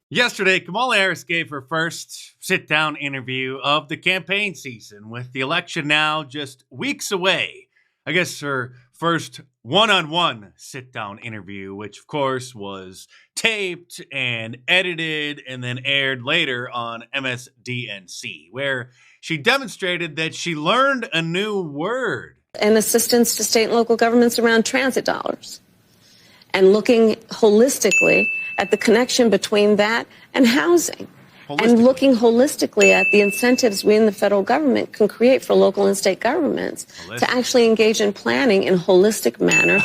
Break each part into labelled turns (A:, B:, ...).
A: Yesterday, Kamala Harris gave her first sit-down interview of the campaign season, with the election now just weeks away. I guess her first one-on-one sit-down interview, which of course was taped and edited and then aired later on MSNBC, where she demonstrated that she learned a new word.
B: And assistance to state and local governments around transit dollars. And looking holistically at the connection between that and housing. And looking holistically at the incentives we in the federal government can create for local and state governments to actually engage in planning in a holistic manner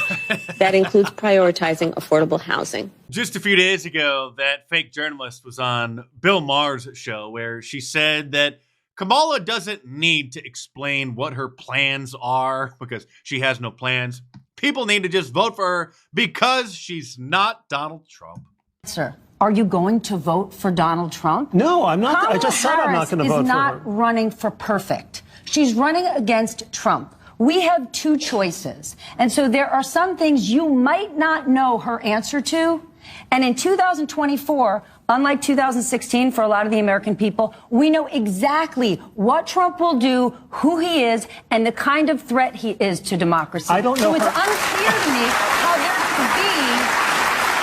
B: that includes prioritizing affordable housing.
A: Just a few days ago, that fake journalist was on Bill Maher's show where she said that Kamala doesn't need to explain what her plans are because she has no plans. People need to just vote for her because she's not Donald Trump.
C: Sir, are you going to vote for Donald Trump?
D: No, I'm not.
C: Kamala
D: I just said I'm not going to vote for her.
C: Harris is not running for perfect. She's running against Trump. We have two choices. And so there are some things you might not know her answer to. And in 2024, unlike 2016 for a lot of the American people, we know exactly what Trump will do, who he is, and the kind of threat he is to democracy.
D: I don't know.
C: So it's unclear to me how there could be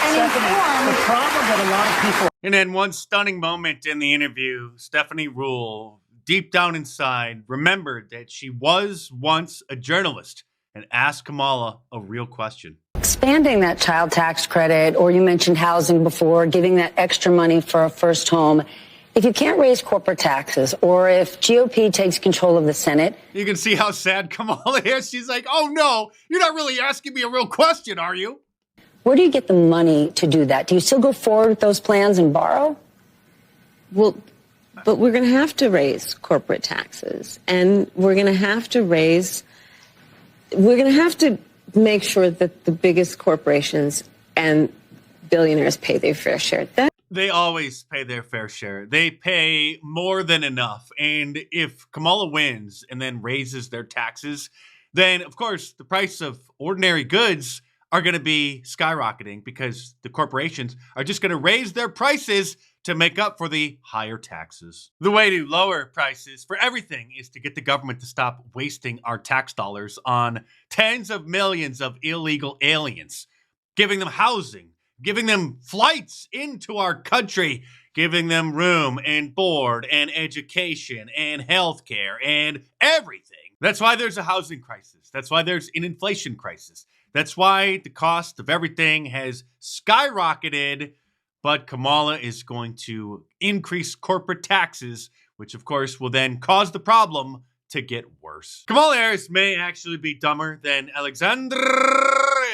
C: an informed...
D: The problem that a lot of people...
A: And then one stunning moment in the interview, Stephanie Ruhle, deep down inside, remembered that she was once a journalist and asked Kamala a real question.
C: Expanding that child tax credit, or you mentioned housing before, giving that extra money for a first home. If you can't raise corporate taxes, or if GOP takes control of the Senate.
A: You can see how sad Kamala is. She's like, oh no, you're not really asking me a real question, are you?
C: Where do you get the money to do that? Do you still go forward with those plans and borrow?
B: Well, but we're going to have to raise corporate taxes, and we're going to have to make sure that the biggest corporations and billionaires pay their fair share.
A: They always pay their fair share. They pay more than enough. And if Kamala wins and then raises their taxes, then, of course, the price of ordinary goods are going to be skyrocketing because the corporations are just going to raise their prices to make up for the higher taxes. The way to lower prices for everything is to get the government to stop wasting our tax dollars on tens of millions of illegal aliens, giving them housing, giving them flights into our country, giving them room and board and education and healthcare and everything. That's why there's a housing crisis. That's why there's an inflation crisis. That's why the cost of everything has skyrocketed. But Kamala is going to increase corporate taxes, which of course will then cause the problem to get worse. Kamala Harris may actually be dumber than Alexandria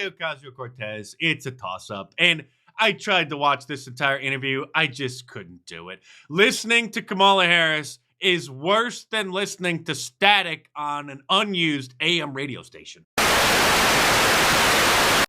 A: Ocasio-Cortez. It's a toss-up. And I tried to watch this entire interview. I just couldn't do it. Listening to Kamala Harris is worse than listening to static on an unused AM radio station.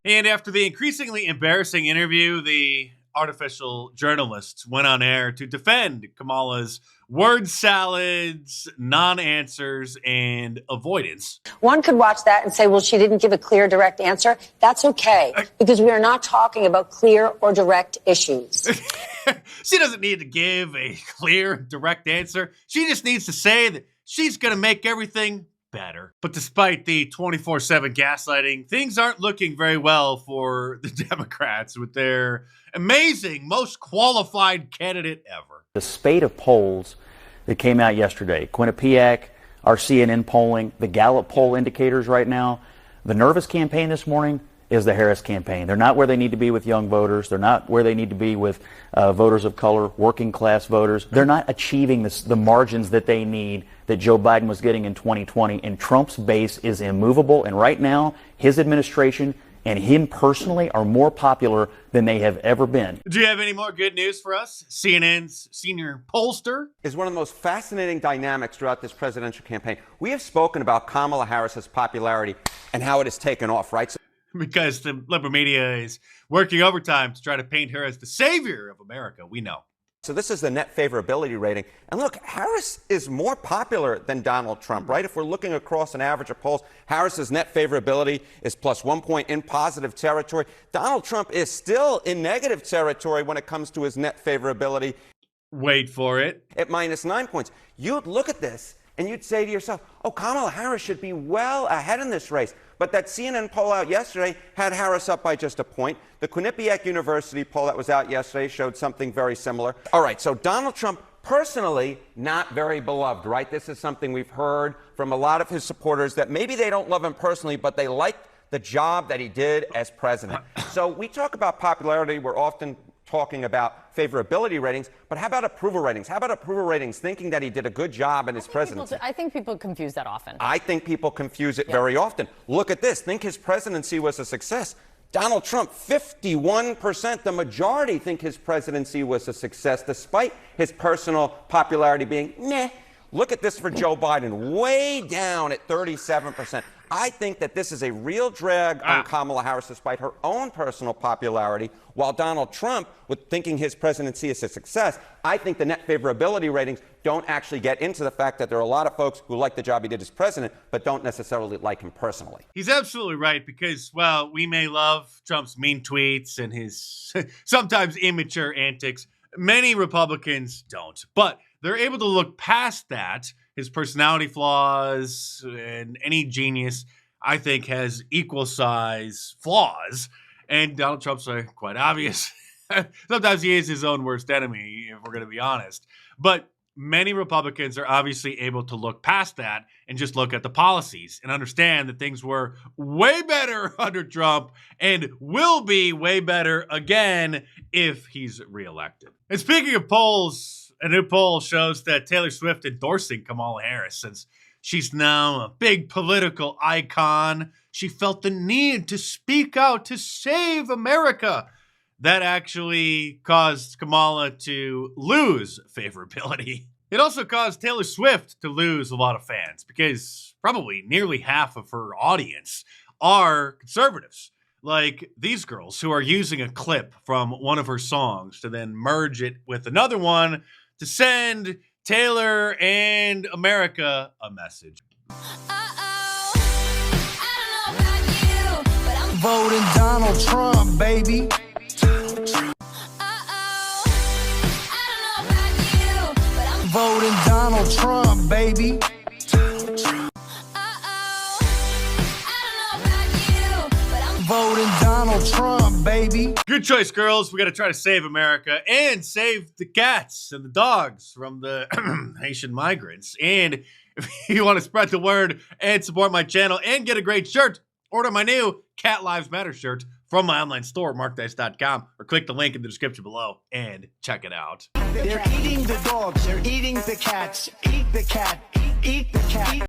A: And after the increasingly embarrassing interview, the artificial journalists went on air to defend Kamala's word salads, non-answers, and avoidance.
C: One could watch that and say, well, she didn't give a clear, direct answer. That's okay, because we are not talking about clear or direct issues.
A: She doesn't need to give a clear, direct answer. She just needs to say that she's going to make everything better. But despite the 24/7 gaslighting, things aren't looking very well for the Democrats with their amazing, most qualified candidate ever.
E: The spate of polls that came out yesterday, Quinnipiac, our CNN polling, the Gallup poll indicators right now, the nervous campaign this morning is the Harris campaign. They're not where they need to be with young voters. They're not where they need to be with voters of color, working class voters. They're not achieving the margins that they need that Joe Biden was getting in 2020. And Trump's base is immovable. And right now, his administration and him personally are more popular than they have ever been.
A: Do you have any more good news for us? CNN's senior pollster
F: is one of the most fascinating dynamics throughout this presidential campaign. We have spoken about Kamala Harris's popularity and how it has taken off, right? So
A: because the liberal media is working overtime to try to paint her as the savior of America. We know.
F: So this is the net favorability rating. And look, Harris is more popular than Donald Trump, right? If we're looking across an average of polls, Harris's net favorability is plus 1 point in positive territory. Donald Trump is still in negative territory when it comes to his net favorability.
A: Wait for it.
F: At minus 9 points. You'd look at this and you'd say to yourself, oh, Kamala Harris should be well ahead in this race. But that CNN poll out yesterday had Harris up by just a point. The Quinnipiac University poll that was out yesterday showed something very similar. All right, so Donald Trump, personally, not very beloved, right? This is something we've heard from a lot of his supporters, that maybe they don't love him personally, but they like the job that he did as president. So we talk about popularity. We're often talking about favorability ratings, but how about approval ratings? How about approval ratings thinking that he did a good job in his presidency?
G: I think people confuse that often.
F: I think people confuse it very often. Look at this. Think his presidency was a success. Donald Trump, 51%, the majority think his presidency was a success, despite his personal popularity being meh. Look at this for Joe Biden, way down at 37%. I think that this is a real drag on Kamala Harris, despite her own personal popularity, while Donald Trump, with thinking his presidency is a success, I think the net favorability ratings don't actually get into the fact that there are a lot of folks who like the job he did as president, but don't necessarily like him personally.
A: He's absolutely right, because, well, we may love Trump's mean tweets and his sometimes immature antics. Many Republicans don't, but they're able to look past that. His personality flaws and any genius, I think, has equal size flaws. And Donald Trump's are quite obvious. Sometimes he is his own worst enemy, if we're going to be honest. But many Republicans are obviously able to look past that and just look at the policies and understand that things were way better under Trump and will be way better again if he's reelected. And speaking of polls, a new poll shows that Taylor Swift endorsing Kamala Harris, since she's now a big political icon. She felt the need to speak out to save America. That actually caused Kamala to lose favorability. It also caused Taylor Swift to lose a lot of fans, because probably nearly half of her audience are conservatives. Like these girls who are using a clip from one of her songs to then merge it with another one to send Taylor and America a message.
H: Voting Donald Trump, baby. Voting Donald Trump, baby. Voting Donald Trump, baby.
A: Good choice, girls. We got to try to save America and save the cats and the dogs from the Haitian migrants. And if you want to spread the word and support my channel and get a great shirt, order my new Cat Lives Matter shirt from my online store, markdice.com, or click the link in the description below and check it out.
H: They're eating the dogs. They're eating the cats. Eat the cat. Eat the cat.